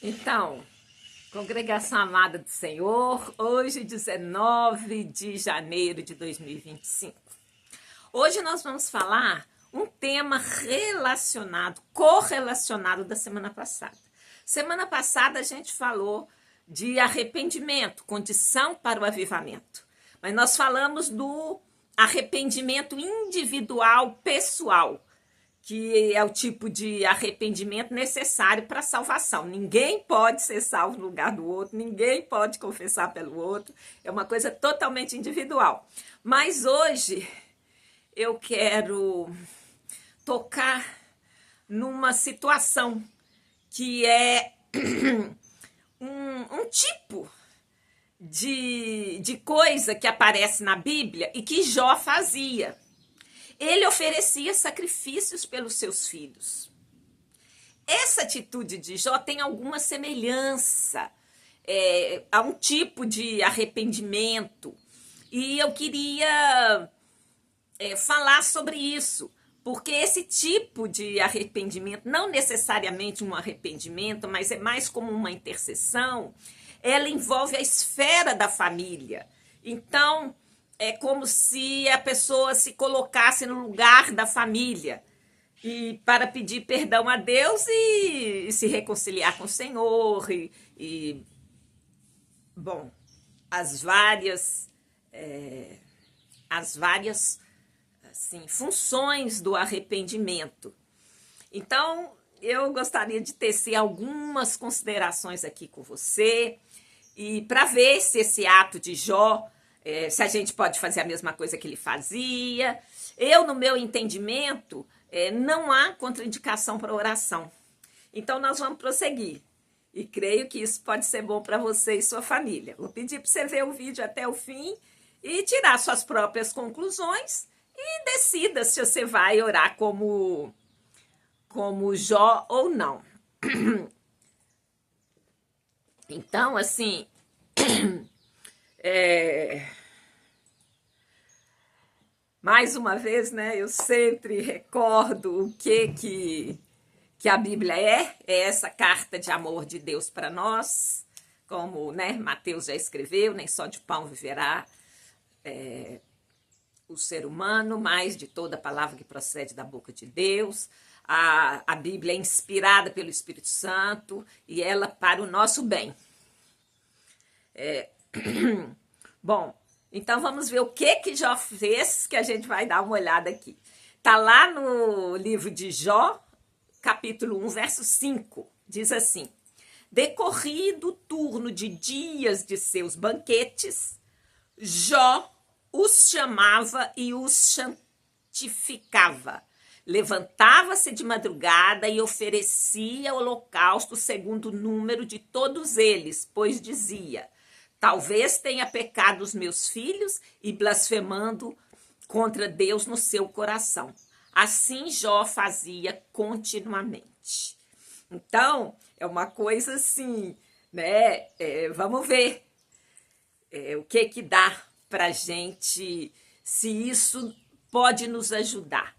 Então, congregação amada do Senhor, hoje 19 de janeiro de 2025. Hoje nós vamos falar um tema relacionado, correlacionado da semana passada. Semana passada a gente falou de arrependimento, condição para o avivamento. Mas nós falamos do arrependimento individual, pessoal, que é o tipo de arrependimento necessário para a salvação. Ninguém pode ser salvo no lugar do outro, ninguém pode confessar pelo outro, é uma coisa totalmente individual. Mas hoje eu quero tocar numa situação que é um tipo de coisa que aparece na Bíblia e que Jó fazia. Ele oferecia sacrifícios pelos seus filhos. Essa atitude de Jó tem alguma semelhança a um tipo de arrependimento. E eu queria falar sobre isso, porque esse tipo de arrependimento, não necessariamente um arrependimento, mas é mais como uma intercessão, ela envolve a esfera da família. Então, é como se a pessoa se colocasse no lugar da família e para pedir perdão a Deus e se reconciliar com o Senhor bom, as várias assim, funções do arrependimento. Então, eu gostaria de tecer algumas considerações aqui com você e para ver se esse ato de Jó, se a gente pode fazer a mesma coisa que ele fazia. Eu, no meu entendimento, não há contraindicação para oração. Então, nós vamos prosseguir. E creio que isso pode ser bom para você e sua família. Vou pedir para você ver o vídeo até o fim e tirar suas próprias conclusões e decida se você vai orar como Jó ou não. Então, assim, mais uma vez, né, eu sempre recordo o que a Bíblia é essa carta de amor de Deus para nós, como, né, Mateus já escreveu, nem só de pão viverá o ser humano, mas de toda palavra que procede da boca de Deus. A Bíblia é inspirada pelo Espírito Santo e ela para o nosso bem. Bom, então vamos ver o que Jó fez, que a gente vai dar uma olhada aqui. Está lá no livro de Jó, capítulo 1, verso 5, diz assim: decorrido o turno de dias de seus banquetes, Jó os chamava e os santificava. Levantava-se de madrugada e oferecia holocausto segundo o número de todos eles, pois dizia: talvez tenha pecado os meus filhos e blasfemando contra Deus no seu coração. Assim Jó fazia continuamente. Então, é uma coisa assim, né? Vamos ver o que dá para a gente, se isso pode nos ajudar.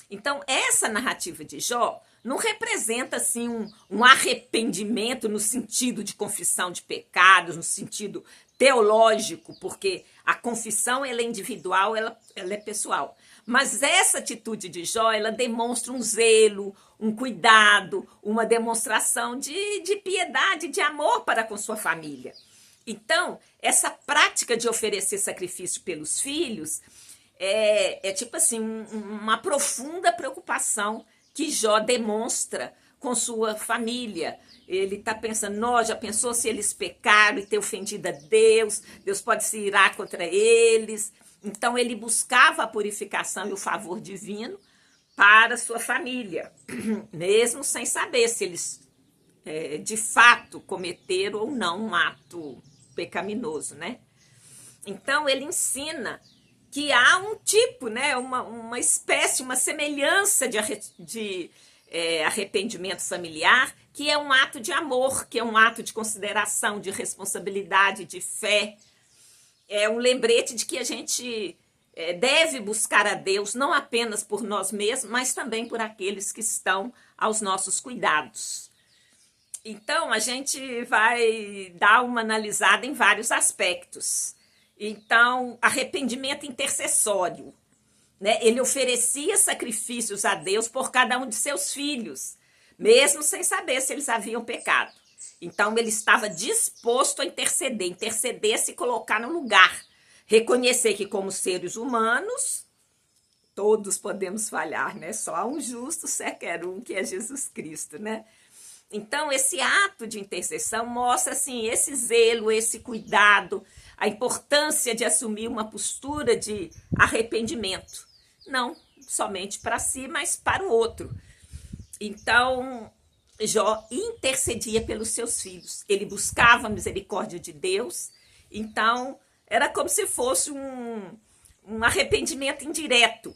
Então, essa narrativa de Jó não representa assim um arrependimento no sentido de confissão de pecados, no sentido teológico, porque a confissão ela é individual, ela é pessoal. Mas essa atitude de Jó, ela demonstra um zelo, um cuidado, uma demonstração de piedade, de amor para com sua família. Então, essa prática de oferecer sacrifício pelos filhos é tipo assim, uma profunda preocupação que Jó demonstra com sua família. Ele está pensando, já pensou se eles pecaram e ter ofendido a Deus? Deus pode se irar contra eles. Então, ele buscava a purificação e o favor divino para sua família, mesmo sem saber se eles de fato cometeram ou não um ato pecaminoso, né? Então, ele ensina que há um tipo, né, uma espécie, uma semelhança de arrependimento familiar, que é um ato de amor, que é um ato de consideração, de responsabilidade, de fé. É um lembrete de que a gente deve buscar a Deus, não apenas por nós mesmos, mas também por aqueles que estão aos nossos cuidados. Então, a gente vai dar uma analisada em vários aspectos. Então, arrependimento intercessório, né? Ele oferecia sacrifícios a Deus por cada um de seus filhos, mesmo sem saber se eles haviam pecado. Então, ele estava disposto a interceder, interceder, se colocar no lugar, reconhecer que, como seres humanos, todos podemos falhar, né? Só há um justo sequer um, que é Jesus Cristo, né? Então, esse ato de intercessão mostra, assim, esse zelo, esse cuidado, a importância de assumir uma postura de arrependimento. Não somente para si, mas para o outro. Então, Jó intercedia pelos seus filhos. Ele buscava a misericórdia de Deus. Então, era como se fosse um arrependimento indireto.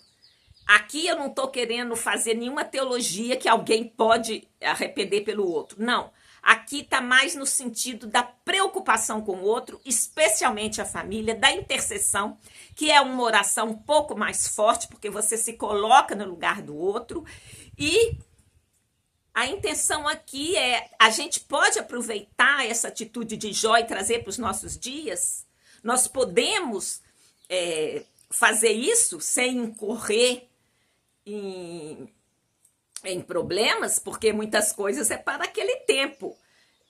Aqui eu não estou querendo fazer nenhuma teologia que alguém pode arrepender pelo outro. Não. Aqui está mais no sentido da preocupação com o outro, especialmente a família, da intercessão, que é uma oração um pouco mais forte, porque você se coloca no lugar do outro. E a intenção aqui é, a gente pode aproveitar essa atitude de Jó e trazer para os nossos dias. Nós podemos fazer isso sem incorrer em problemas, porque muitas coisas é para aquele tempo.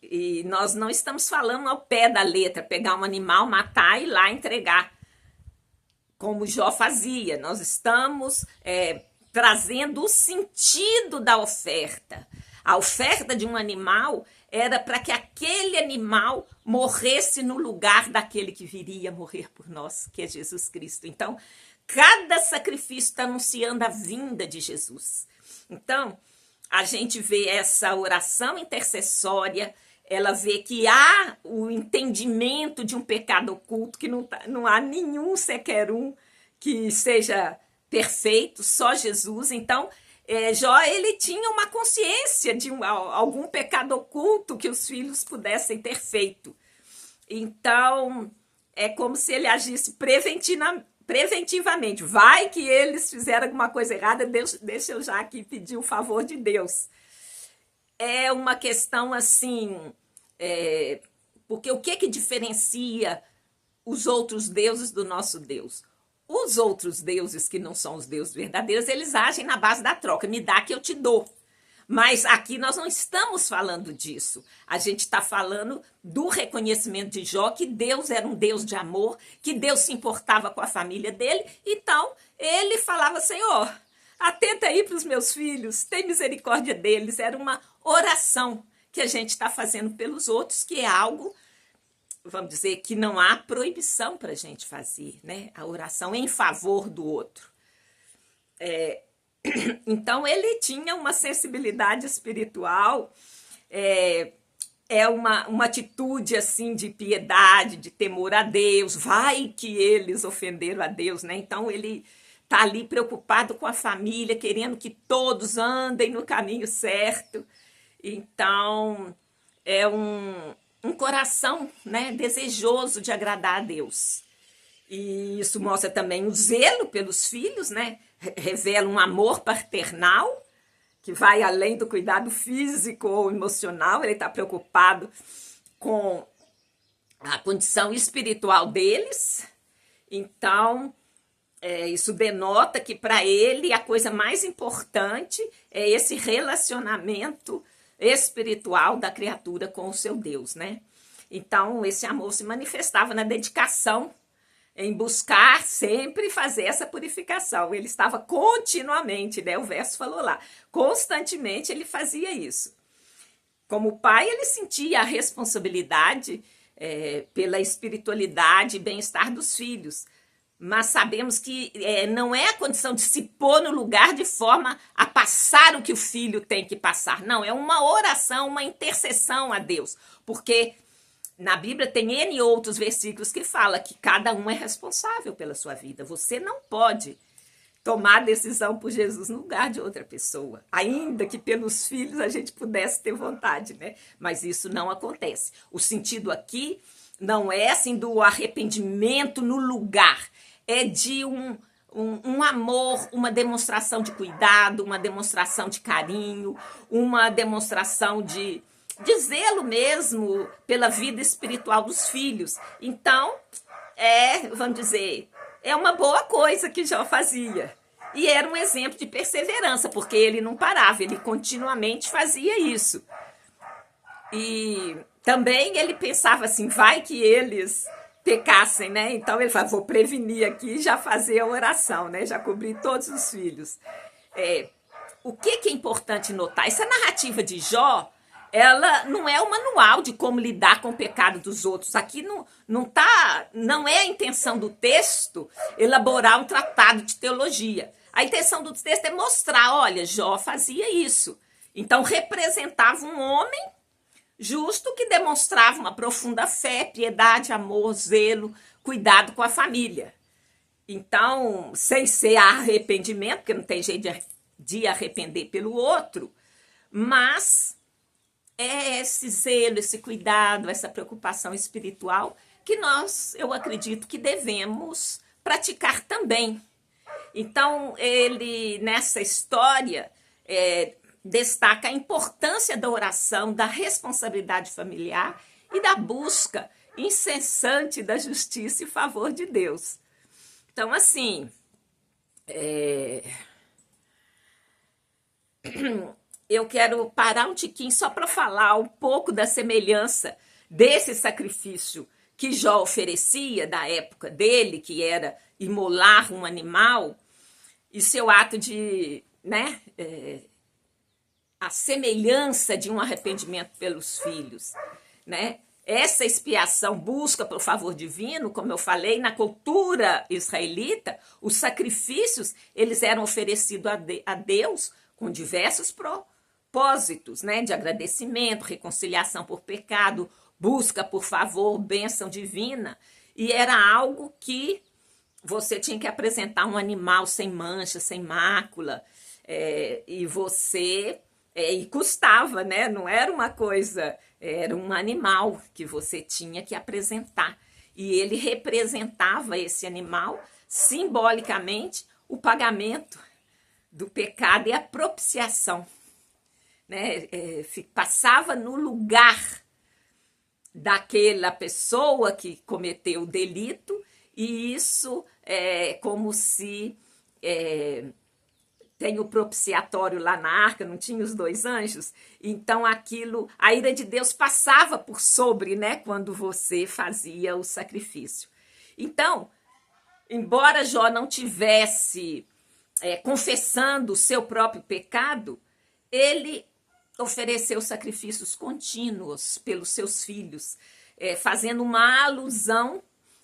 E nós não estamos falando ao pé da letra, pegar um animal, matar e ir lá entregar, como Jó fazia. Nós estamos trazendo o sentido da oferta. A oferta de um animal era para que aquele animal morresse no lugar daquele que viria morrer por nós, que é Jesus Cristo. Então, cada sacrifício está anunciando a vinda de Jesus. Então, a gente vê essa oração intercessória, ela vê que há o entendimento de um pecado oculto, que não há nenhum sequer um que seja perfeito, só Jesus. Então, Jó, ele tinha uma consciência de algum pecado oculto que os filhos pudessem ter feito. Então, é como se ele agisse preventivamente. Vai que eles fizeram alguma coisa errada, deixa eu já aqui pedir o favor de Deus. É uma questão assim, porque o que diferencia os outros deuses do nosso Deus? Os outros deuses que não são os deuses verdadeiros, eles agem na base da troca. Me dá que eu te dou. Mas aqui nós não estamos falando disso. A gente está falando do reconhecimento de Jó, que Deus era um Deus de amor, que Deus se importava com a família dele. Então, ele falava, Senhor, atenta aí para os meus filhos, tem misericórdia deles. Era uma oração que a gente está fazendo pelos outros, que é algo, vamos dizer, que não há proibição para a gente fazer, né? A oração em favor do outro. Então, ele tinha uma sensibilidade espiritual, uma atitude assim de piedade, de temor a Deus. Vai que eles ofenderam a Deus, né? Então, ele está ali preocupado com a família, querendo que todos andem no caminho certo. Então, é um coração, né, desejoso de agradar a Deus. E isso mostra também o zelo pelos filhos, né? Revela um amor paternal que vai além do cuidado físico ou emocional. Ele está preocupado com a condição espiritual deles. Então, isso denota que para ele a coisa mais importante é esse relacionamento espiritual da criatura com o seu Deus, né? Então, esse amor se manifestava na dedicação, em buscar sempre fazer essa purificação. Ele estava continuamente, né? O verso falou lá, constantemente ele fazia isso. Como pai, ele sentia a responsabilidade pela espiritualidade e bem-estar dos filhos. Mas sabemos que não é a condição de se pôr no lugar de forma a passar o que o filho tem que passar. Não, é uma oração, uma intercessão a Deus. Porque na Bíblia tem N outros versículos que fala que cada um é responsável pela sua vida. Você não pode tomar decisão por Jesus no lugar de outra pessoa. Ainda que pelos filhos a gente pudesse ter vontade, né? Mas isso não acontece. O sentido aqui não é assim do arrependimento no lugar. É de um amor, uma demonstração de cuidado, uma demonstração de carinho, uma demonstração de de zelo mesmo pela vida espiritual dos filhos. Então, vamos dizer, é uma boa coisa que Jó fazia. E era um exemplo de perseverança, porque ele não parava, ele continuamente fazia isso. E também ele pensava assim, vai que eles pecassem, né? Então ele falava, vou prevenir aqui e já fazer a oração, né? Já cobrir todos os filhos. O que é importante notar? Essa narrativa de Jó, ela não é o manual de como lidar com o pecado dos outros. Aqui não é a intenção do texto elaborar um tratado de teologia. A intenção do texto é mostrar, olha, Jó fazia isso. Então representava um homem justo que demonstrava uma profunda fé, piedade, amor, zelo, cuidado com a família. Então, sem ser arrependimento, porque não tem jeito de arrepender pelo outro, mas é esse zelo, esse cuidado, essa preocupação espiritual que eu acredito que devemos praticar também. Então, ele, nessa história, destaca a importância da oração, da responsabilidade familiar e da busca incessante da justiça e favor de Deus. Então, assim, eu quero parar um tiquinho só para falar um pouco da semelhança desse sacrifício que Jó oferecia da época dele, que era imolar um animal, e seu ato de, né, a semelhança de um arrependimento pelos filhos, né? Essa expiação busca pelo favor divino, como eu falei, na cultura israelita, os sacrifícios eles eram oferecidos a Deus com diversos propósitos, né? De agradecimento, reconciliação por pecado, busca por favor, bênção divina, e era algo que você tinha que apresentar um animal sem mancha, sem mácula, e você... e custava, né? Não era uma coisa, era um animal que você tinha que apresentar. E ele representava esse animal, simbolicamente, o pagamento do pecado e a propiciação. Né? Passava no lugar daquela pessoa que cometeu o delito, e isso é como se... tem o propiciatório lá na arca, não tinha os 2 anjos? Então aquilo, a ira de Deus passava por sobre, né, quando você fazia o sacrifício. Então, embora Jó não tivesse confessando o seu próprio pecado, ele ofereceu sacrifícios contínuos pelos seus filhos, fazendo uma alusão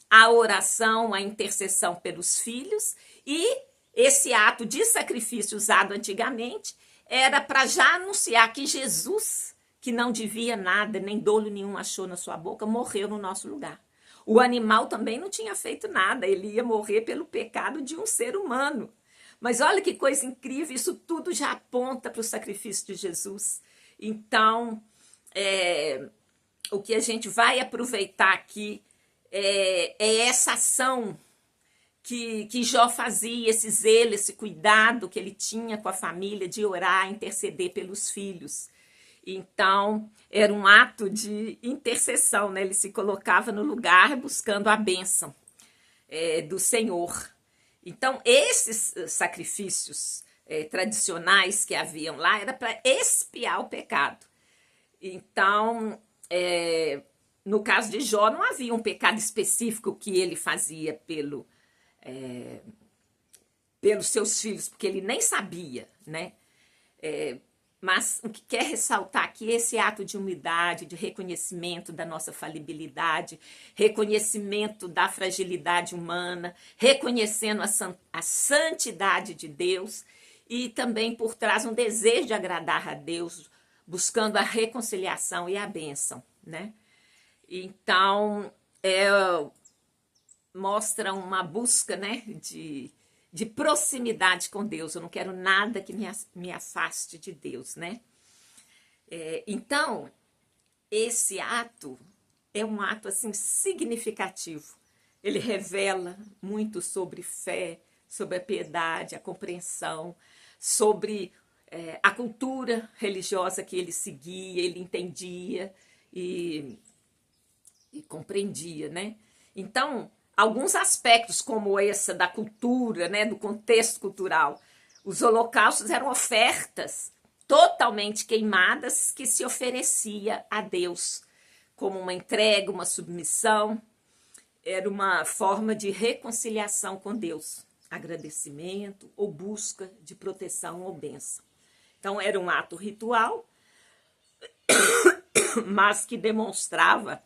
à oração, à intercessão pelos filhos, e esse ato de sacrifício usado antigamente era para já anunciar que Jesus, que não devia nada, nem dolo nenhum achou na sua boca, morreu no nosso lugar. O animal também não tinha feito nada, ele ia morrer pelo pecado de um ser humano. Mas olha que coisa incrível, isso tudo já aponta para o sacrifício de Jesus. Então, o que a gente vai aproveitar aqui é essa ação que Jó fazia, esse zelo, esse cuidado que ele tinha com a família de orar, interceder pelos filhos. Então, era um ato de intercessão, né? Ele se colocava no lugar buscando a bênção do Senhor. Então, esses sacrifícios tradicionais que haviam lá era para expiar o pecado. Então, no caso de Jó, não havia um pecado específico que ele fazia pelos seus filhos, porque ele nem sabia, né? Mas o que quer ressaltar aqui é esse ato de humildade, de reconhecimento da nossa falibilidade, reconhecimento da fragilidade humana, reconhecendo a santidade de Deus e também por trás um desejo de agradar a Deus, buscando a reconciliação e a bênção, né? Então, mostra uma busca, né, de proximidade com Deus. Eu não quero nada que me afaste de Deus, né? Então, esse ato é um ato, assim, significativo. Ele revela muito sobre fé, sobre a piedade, a compreensão, sobre a cultura religiosa que ele seguia, ele entendia e compreendia, né? Então, alguns aspectos como essa da cultura, né, do contexto cultural, os holocaustos eram ofertas totalmente queimadas que se oferecia a Deus como uma entrega, uma submissão, era uma forma de reconciliação com Deus, agradecimento ou busca de proteção ou bênção. Então, era um ato ritual, mas que demonstrava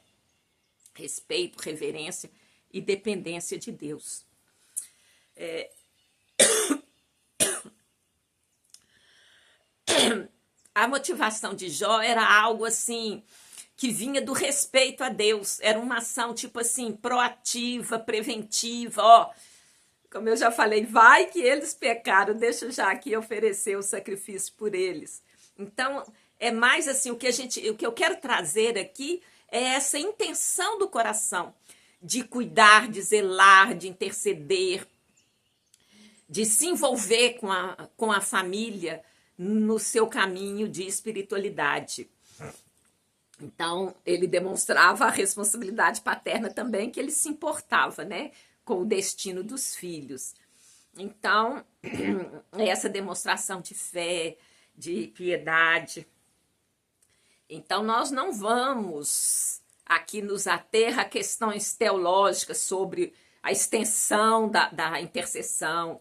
respeito, reverência e dependência de Deus. A motivação de Jó era algo assim que vinha do respeito a Deus, era uma ação tipo assim proativa, preventiva, ó, como eu já falei, vai que eles pecaram, deixa eu já aqui oferecer o sacrifício por eles. Então, é mais assim, o que eu quero trazer aqui é essa intenção do coração de cuidar, de zelar, de interceder, de se envolver com a família no seu caminho de espiritualidade. Então, ele demonstrava a responsabilidade paterna também, que ele se importava, né, com o destino dos filhos. Então, essa demonstração de fé, de piedade. Então, nós não vamos aqui nos ater a questões teológicas sobre a extensão da intercessão,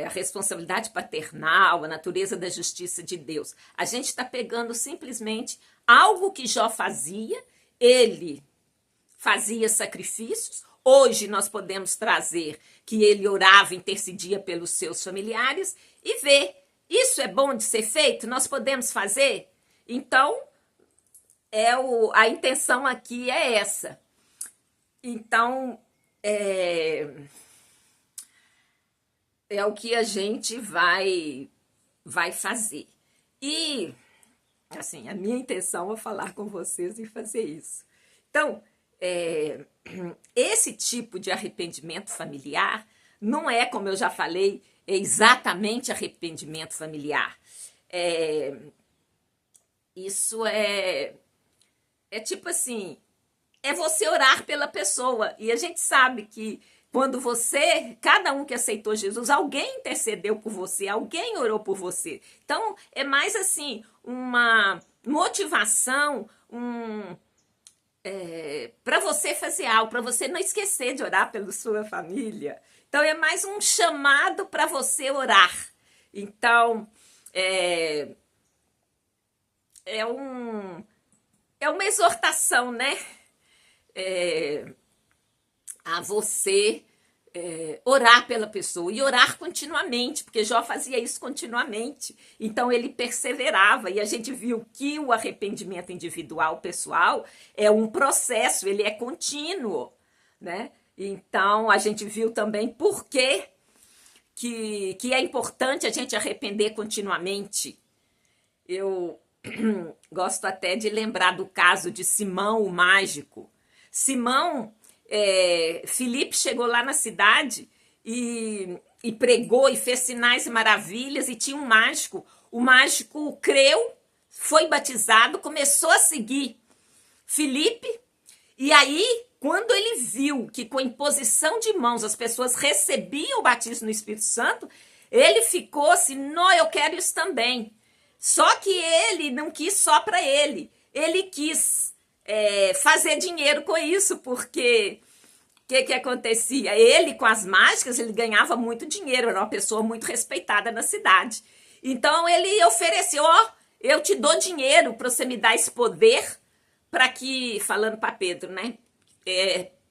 a responsabilidade paternal, a natureza da justiça de Deus. A gente está pegando simplesmente algo que Jó fazia, ele fazia sacrifícios. Hoje nós podemos trazer que ele orava, intercedia pelos seus familiares e ver, isso é bom de ser feito? Nós podemos fazer? Então, a intenção aqui é essa. Então, é o que a gente vai fazer. E, assim, a minha intenção é falar com vocês e fazer isso. Então, esse tipo de arrependimento familiar não é, como eu já falei, exatamente arrependimento familiar. Isso é tipo assim, é você orar pela pessoa. E a gente sabe que quando cada um que aceitou Jesus, alguém intercedeu por você, alguém orou por você. Então, é mais assim, uma motivação, para você fazer algo, para você não esquecer de orar pela sua família. Então, é mais um chamado para você orar. Então, é uma exortação, né? A você orar pela pessoa e orar continuamente, porque Jó fazia isso continuamente. Então, ele perseverava e a gente viu que o arrependimento individual, pessoal, é um processo, ele é contínuo, né? Então, a gente viu também por que é importante a gente arrepender continuamente. Eu gosto até de lembrar do caso de Simão, o mágico. Simão, Filipe chegou lá na cidade e pregou e fez sinais e maravilhas e tinha um mágico. O mágico creu, foi batizado, começou a seguir Filipe e aí, quando ele viu que com a imposição de mãos as pessoas recebiam o batismo no Espírito Santo, ele ficou assim, não, eu quero isso também. Só que ele não quis só para ele. Ele quis fazer dinheiro com isso, porque o que acontecia? Ele, com as mágicas, ele ganhava muito dinheiro, era uma pessoa muito respeitada na cidade. Então, ele ofereceu, eu te dou dinheiro para você me dar esse poder, para que, falando para Pedro, né?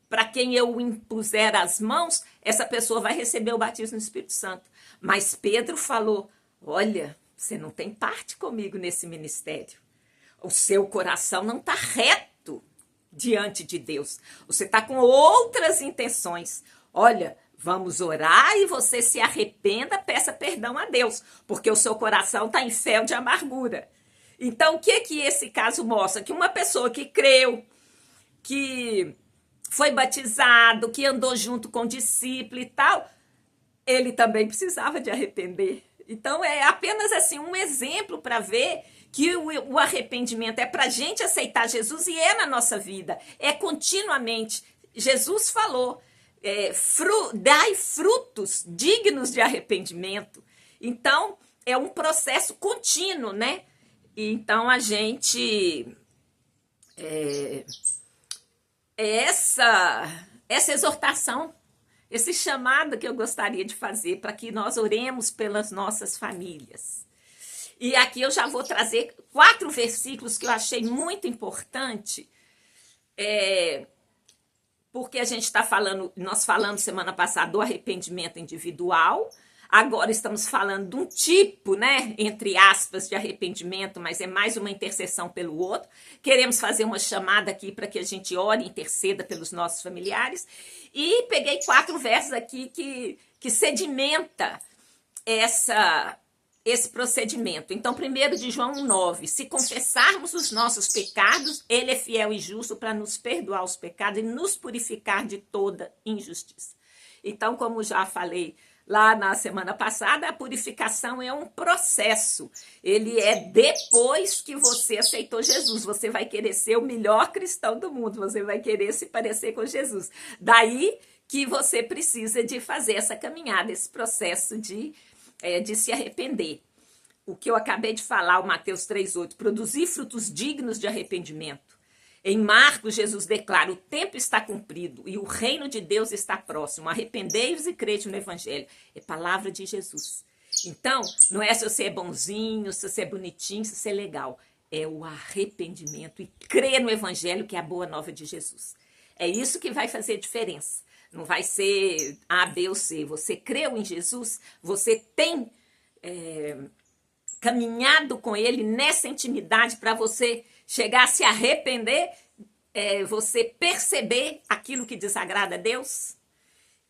Para quem eu impuser as mãos, essa pessoa vai receber o batismo no Espírito Santo. Mas Pedro falou, olha, você não tem parte comigo nesse ministério. O seu coração não está reto diante de Deus. Você está com outras intenções. Olha, vamos orar e você se arrependa, peça perdão a Deus, porque o seu coração está em fel de amargura. Então, o que esse caso mostra? Que uma pessoa que creu, que foi batizado, que andou junto com o discípulo e tal, ele também precisava de arrepender. Então, é apenas assim um exemplo para ver que o arrependimento é para a gente aceitar Jesus e é na nossa vida, é continuamente. Jesus falou, dai frutos dignos de arrependimento. Então, é um processo contínuo, né? Então, a gente... essa exortação, esse chamado que eu gostaria de fazer para que nós oremos pelas nossas famílias. E aqui eu já vou trazer 4 versículos que eu achei muito importante, porque a gente está falando, nós falamos semana passada do arrependimento individual, agora estamos falando de um tipo, né, entre aspas, de arrependimento, mas é mais uma intercessão pelo outro. Queremos fazer uma chamada aqui para que a gente ore e interceda pelos nossos familiares. E peguei 4 versos aqui que sedimenta esse procedimento. Então, 1 de João 9, se confessarmos os nossos pecados, ele é fiel e justo para nos perdoar os pecados e nos purificar de toda injustiça. Então, como já falei lá na semana passada, a purificação é um processo. Ele é depois que você aceitou Jesus. Você vai querer ser o melhor cristão do mundo. Você vai querer se parecer com Jesus. Daí que você precisa de fazer essa caminhada, esse processo de se arrepender. O que eu acabei de falar, o Mateus 3,8, produzir frutos dignos de arrependimento. Em Marcos, Jesus declara, o tempo está cumprido e o reino de Deus está próximo. Arrependei-vos e crede no evangelho. É palavra de Jesus. Então, não é se você é bonzinho, se você é bonitinho, se você é legal. É o arrependimento e crer no evangelho, que é a boa nova de Jesus. É isso que vai fazer diferença. Não vai ser A, B ou C. Você creu em Jesus, você tem caminhado com ele nessa intimidade para você chegar a se arrepender, você perceber aquilo que desagrada a Deus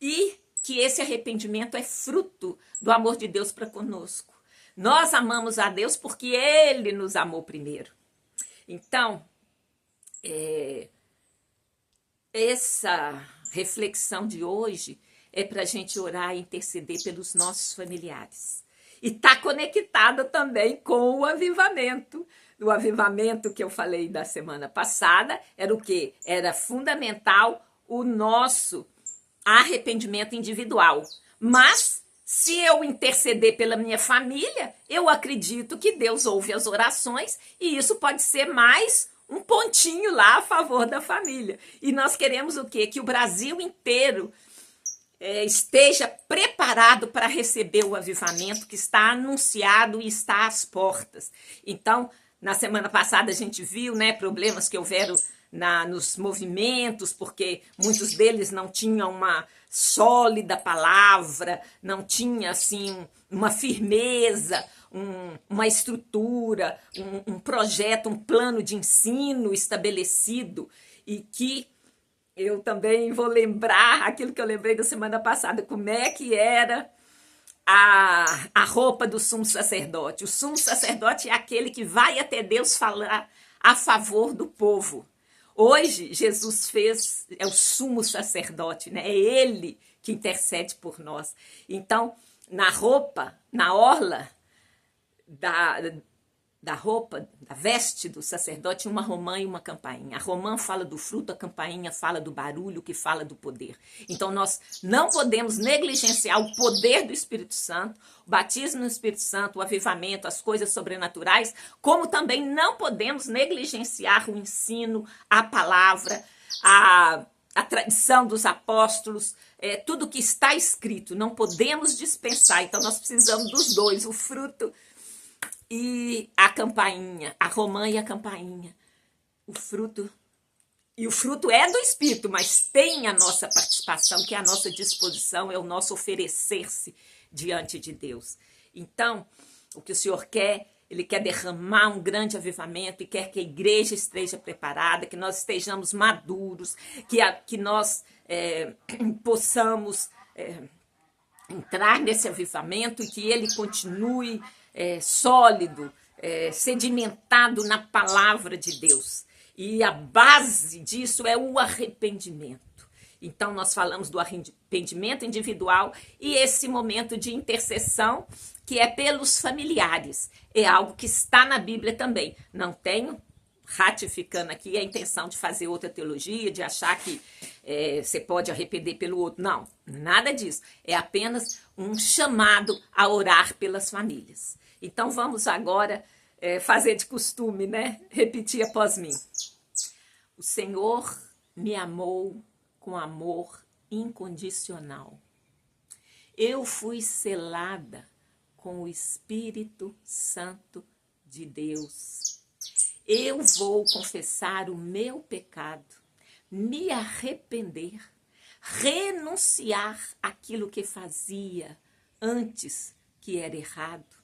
e que esse arrependimento é fruto do amor de Deus para conosco. Nós amamos a Deus porque ele nos amou primeiro. Então, essa reflexão de hoje é para a gente orar e interceder pelos nossos familiares. E está conectada também com o avivamento. O avivamento que eu falei da semana passada era o quê? Era fundamental o nosso arrependimento individual. Mas, se eu interceder pela minha família, eu acredito que Deus ouve as orações e isso pode ser mais um pontinho lá a favor da família. E nós queremos o quê? Que o Brasil inteiro esteja preparado para receber o avivamento que está anunciado e está às portas. Então, na semana passada a gente viu, né, problemas que houveram nos movimentos, porque muitos deles não tinham uma sólida palavra, não tinha assim uma firmeza, uma estrutura, um projeto, um plano de ensino estabelecido, e que eu também vou lembrar aquilo que eu lembrei da semana passada, como é que era a roupa do sumo sacerdote. O sumo sacerdote é aquele que vai até Deus falar a favor do povo. Hoje, Jesus é o sumo sacerdote, né? É ele que intercede por nós. Então, na roupa, na orla da roupa, da veste do sacerdote, uma romã e uma campainha. A romã fala do fruto, a campainha fala do barulho, que fala do poder. Então, nós não podemos negligenciar o poder do Espírito Santo, o batismo no Espírito Santo, o avivamento, as coisas sobrenaturais, como também não podemos negligenciar o ensino, a palavra, a tradição dos apóstolos, tudo que está escrito. Não podemos dispensar. Então, nós precisamos dos dois, o fruto e a campainha, a romã e a campainha, o fruto. E o fruto é do Espírito, mas tem a nossa participação, que é a nossa disposição, é o nosso oferecer-se diante de Deus. Então, o que o Senhor quer, Ele quer derramar um grande avivamento e quer que a igreja esteja preparada, que nós estejamos maduros, que nós possamos entrar nesse avivamento e que ele continue sólido, sedimentado na palavra de Deus. E a base disso é o arrependimento. Então, nós falamos do arrependimento individual e esse momento de intercessão, que é pelos familiares. É algo que está na Bíblia também. Não tenho, ratificando aqui, a intenção de fazer outra teologia, de achar que você pode arrepender pelo outro. Não, nada disso. É apenas um chamado a orar pelas famílias. Então, vamos agora fazer de costume, né? Repetir após mim. O Senhor me amou com amor incondicional. Eu fui selada com o Espírito Santo de Deus. Eu vou confessar o meu pecado, me arrepender, renunciar àquilo que fazia antes que era errado.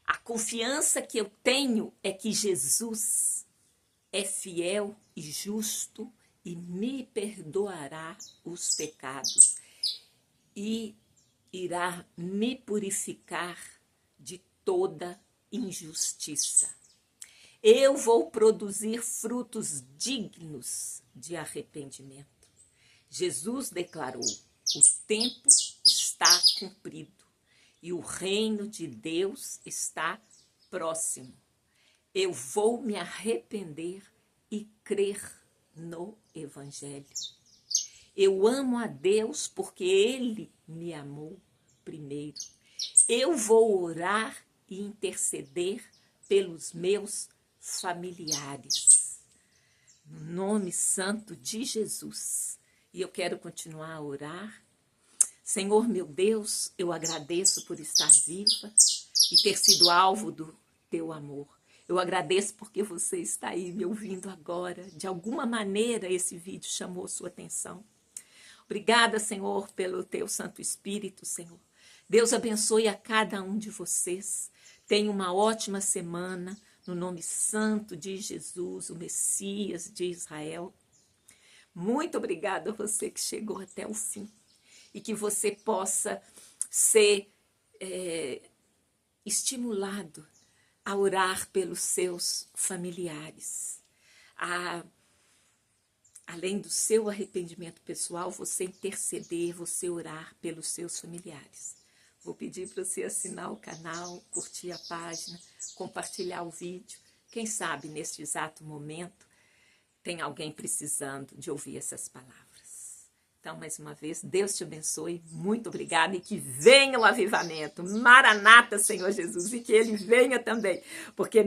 A confiança que eu tenho é que Jesus é fiel e justo e me perdoará os pecados e irá me purificar de toda injustiça. Eu vou produzir frutos dignos de arrependimento. Jesus declarou: o tempo está cumprido e o reino de Deus está próximo. Eu vou me arrepender e crer no Evangelho. Eu amo a Deus porque Ele me amou primeiro. Eu vou orar e interceder pelos meus familiares. No nome santo de Jesus. E eu quero continuar a orar. Senhor meu Deus, eu agradeço por estar viva e ter sido alvo do teu amor. Eu agradeço porque você está aí me ouvindo agora. De alguma maneira esse vídeo chamou sua atenção. Obrigada, Senhor, pelo teu Santo Espírito, Senhor. Deus abençoe a cada um de vocês. Tenha uma ótima semana, no nome santo de Jesus, o Messias de Israel. Muito obrigada a você que chegou até o fim. E que você possa ser estimulado a orar pelos seus familiares. Além do seu arrependimento pessoal, você interceder, você orar pelos seus familiares. Vou pedir para você assinar o canal, curtir a página, compartilhar o vídeo. Quem sabe, neste exato momento, tem alguém precisando de ouvir essas palavras. Então, mais uma vez, Deus te abençoe, muito obrigada e que venha o avivamento. Maranata, Senhor Jesus, e que Ele venha também, porque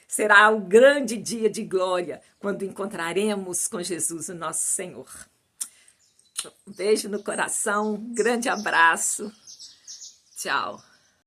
será um grande dia de glória quando encontraremos com Jesus, o nosso Senhor. Um beijo no coração, um grande abraço. Tchau.